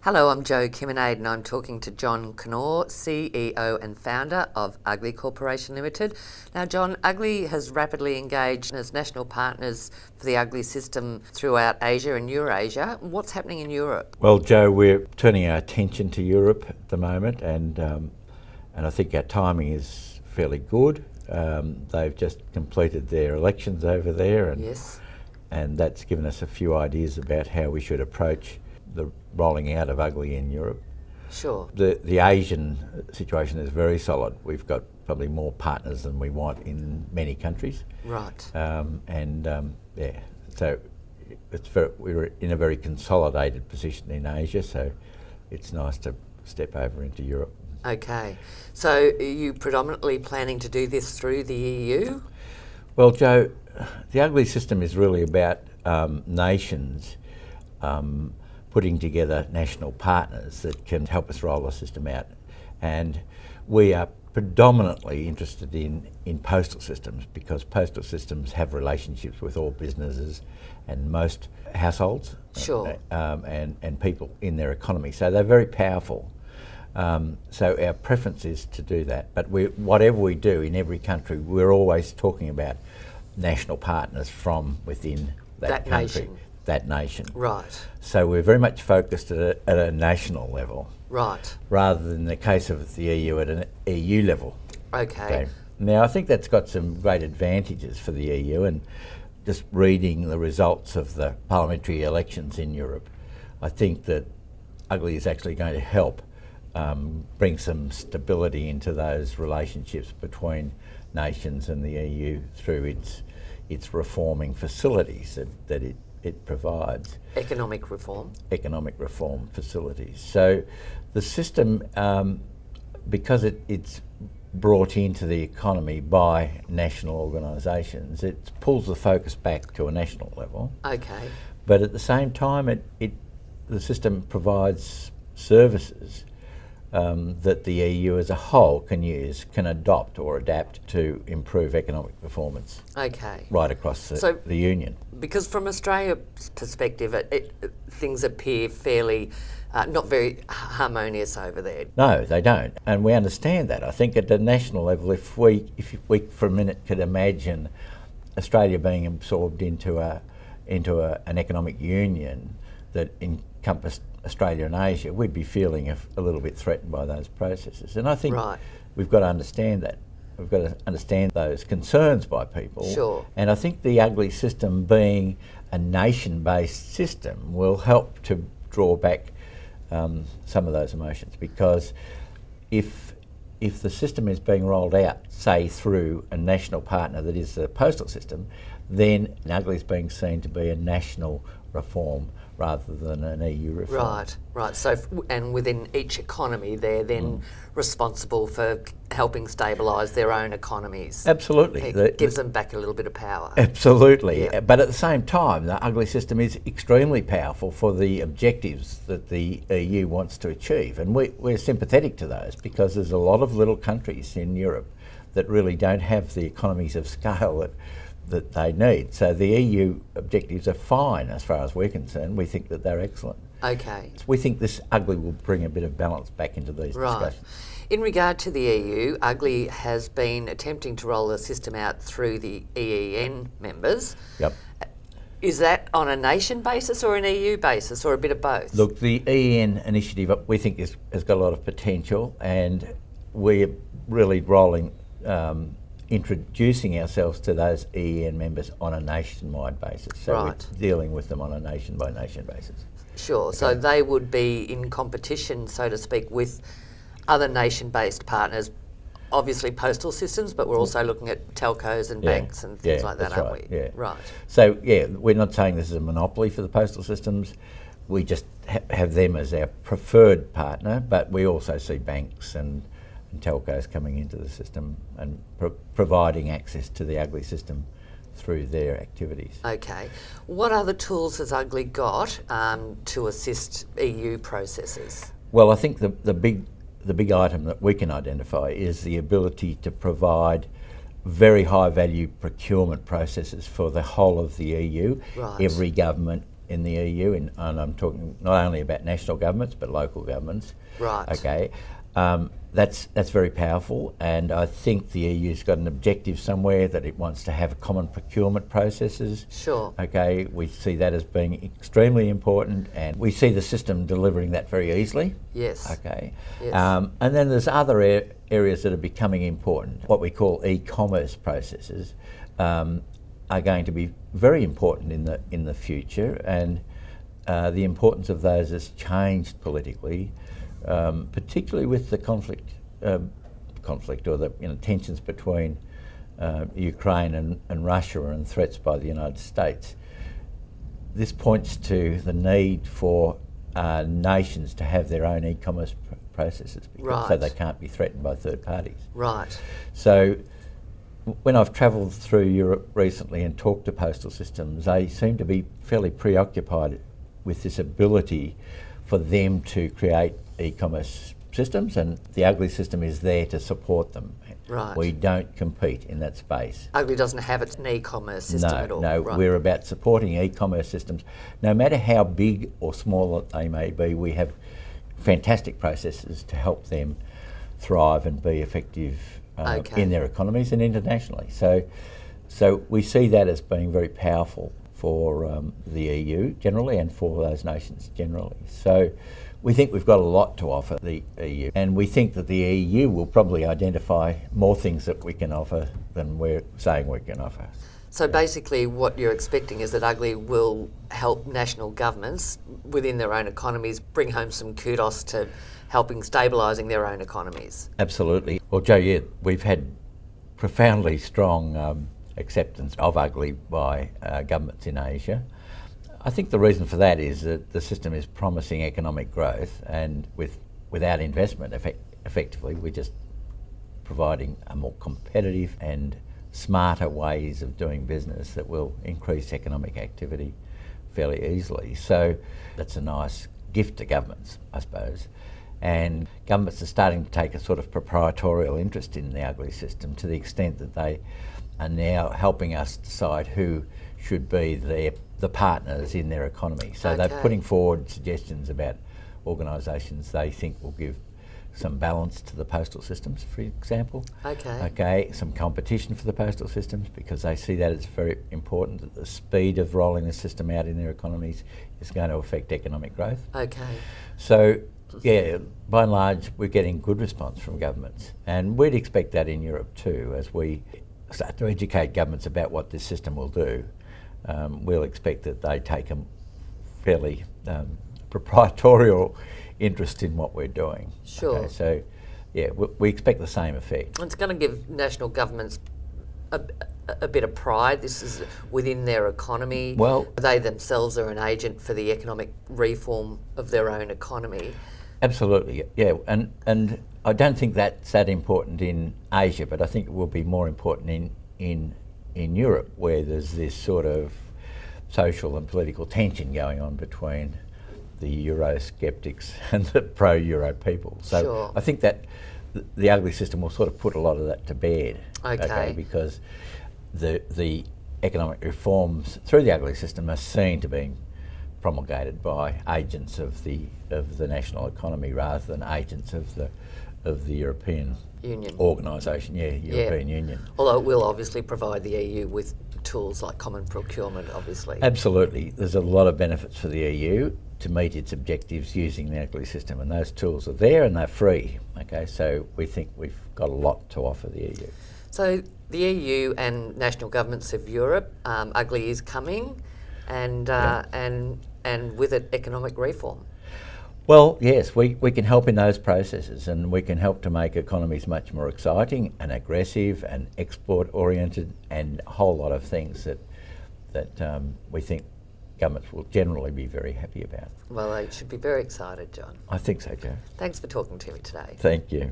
Hello, I'm Jo Kiminade and I'm talking to John Knorr, CEO and founder of Uglii Corporation Limited. Now, John, Uglii has rapidly engaged as national partners for the Uglii system throughout Asia and Eurasia. What's happening in Europe? Well, Jo, we're turning our attention to Europe at the moment, and I think our timing is fairly good. They've just completed their elections over there, and Yes. and that's given us a few ideas about how we should approach the rolling out of Uglii in Europe. Sure. The Asian situation is very solid. We've got probably more partners than we want in many countries. Right. So we're in a very consolidated position in Asia, so it's nice to step over into Europe. Okay. So are you predominantly planning to do this through the EU? Well, Jo, the Uglii system is really about nations putting together national partners that can help us roll the system out. And we are predominantly interested in postal systems, because postal systems have relationships with all businesses and most households. Sure. And people in their economy. So they're very powerful. So our preference is to do that. But whatever we do in every country, we're always talking about national partners from within that country. Nation. That nation. Right. So we're very much focused at a national level, Right. rather than the case of the EU at an EU level. Okay. Now, I think that's got some great advantages for the EU, and just reading the results of the parliamentary elections in Europe, I think that Uglii is actually going to help bring some stability into those relationships between nations and the EU through its reforming facilities that it provides. Economic reform. Economic reform facilities. So the system, because it's brought into the economy by national organisations, it pulls the focus back to a national level. Okay. But at the same time, the system provides services that the EU as a whole can adopt or adapt to improve economic performance. Okay. Right across the Union. Because from Australia's perspective, things appear fairly not very harmonious over there. No, they don't, and we understand that. I think at the national level, if we for a minute could imagine Australia being absorbed into an economic union that encompassed Australia and Asia, we'd be feeling a little bit threatened by those processes. And I think we've got to understand that. We've got to understand those concerns by people. Sure. And I think the Uglii system, being a nation-based system, will help to draw back some of those emotions, because if the system is being rolled out, say through a national partner that is the postal system, then Uglii is being seen to be a national reform rather than an EU reform. Right. So, and within each economy, they're then responsible for helping stabilise their own economies. Absolutely. It gives them back a little bit of power. Absolutely. Yeah. But at the same time, the Uglii system is extremely powerful for the objectives that the EU wants to achieve. And we're sympathetic to those, because there's a lot of little countries in Europe that really don't have the economies of scale that they need. So the EU objectives are fine as far as we're concerned. We think that they're excellent. Okay. We think this Uglii will bring a bit of balance back into these discussions. In regard to the EU, Uglii has been attempting to roll the system out through the EEN members. Yep. Is that on a nation basis or an EU basis, or a bit of both? Look, the EEN initiative we think has got a lot of potential, and we're really introducing ourselves to those EEN members on a nationwide basis. So we're dealing with them on a nation by nation basis. Sure. Okay. So they would be in competition, so to speak, with other nation-based partners, obviously postal systems, but we're also looking at telcos and banks and things like that, aren't we? Yeah. Right. So, we're not saying this is a monopoly for the postal systems. We just have them as our preferred partner, but we also see banks and telcos coming into the system and providing access to the Uglii system through their activities. Okay. What other tools has Uglii got to assist EU processes? Well, I think the big item that we can identify is the ability to provide very high value procurement processes for the whole of the EU. Right. Every government, in the EU, and I'm talking not only about national governments but local governments. Right. Okay. That's very powerful, and I think the EU's got an objective somewhere that it wants to have common procurement processes. Sure. Okay, we see that as being extremely important, and we see the system delivering that very easily. Yes. Okay. Yes. And then there's other areas that are becoming important. What we call e-commerce processes are going to be very important in the future, and the importance of those has changed politically. Particularly with the conflict or the tensions between Ukraine and Russia and threats by the United States. This points to the need for nations to have their own e-commerce processes, so they can't be threatened by third parties. Right. So when I've travelled through Europe recently and talked to postal systems, they seem to be fairly preoccupied with this ability for them to create e-commerce systems, and the Uglii system is there to support them. Right. We don't compete in that space. Uglii doesn't have an e-commerce system at all. No, right. We're about supporting e-commerce systems. No matter how big or small they may be, we have fantastic processes to help them thrive and be effective in their economies and internationally. So we see that as being very powerful for the EU generally and for those nations generally. So we think we've got a lot to offer the EU, and we think that the EU will probably identify more things that we can offer than we're saying we can offer. So basically what you're expecting is that Uglii will help national governments within their own economies bring home some kudos to helping stabilising their own economies. Absolutely. Well, Joe, yeah, we've had profoundly strong acceptance of Uglii by governments in Asia. I think the reason for that is that the system is promising economic growth, and without investment, effectively, we're just providing a more competitive and smarter ways of doing business that will increase economic activity fairly easily. So that's a nice gift to governments, I suppose. And governments are starting to take a sort of proprietorial interest in the Uglii system, to the extent that they are now helping us decide who should be the partners in their economy. So they're putting forward suggestions about organisations they think will give some balance to the postal systems, for example. Okay, some competition for the postal systems, because they see that as very important, that the speed of rolling the system out in their economies is going to affect economic growth. Okay. So, yeah, by and large, we're getting good response from governments, and we'd expect that in Europe too. As we start to educate governments about what this system will do, we'll expect that they take a fairly proprietorial interest in what we're doing. Sure. Okay, so, yeah, we expect the same effect. It's going to give national governments a bit of pride. This is within their economy. Well, they themselves are an agent for the economic reform of their own economy. Absolutely, yeah, and I don't think that's that important in Asia, but I think it will be more important in Europe, where there's this sort of social and political tension going on between the Eurosceptics and the pro-Euro people. So sure. I think that the Uglii system will sort of put a lot of that to bed. Okay, because the economic reforms through the Uglii system are seen to be promulgated by agents of the national economy rather than agents of the European Union organisation. Yeah, European Union. Although it will obviously provide the EU with tools like common procurement, obviously. Absolutely, there's a lot of benefits for the EU to meet its objectives using the Uglii system, and those tools are there and they're free. Okay, so we think we've got a lot to offer the EU. So the EU and national governments of Europe, Uglii is coming, and with it economic reform. Well, yes, we can help in those processes, and we can help to make economies much more exciting and aggressive and export-oriented, and a whole lot of things that we think governments will generally be very happy about. Well, they should be very excited, John. I think so, Joe. Thanks for talking to me today. Thank you.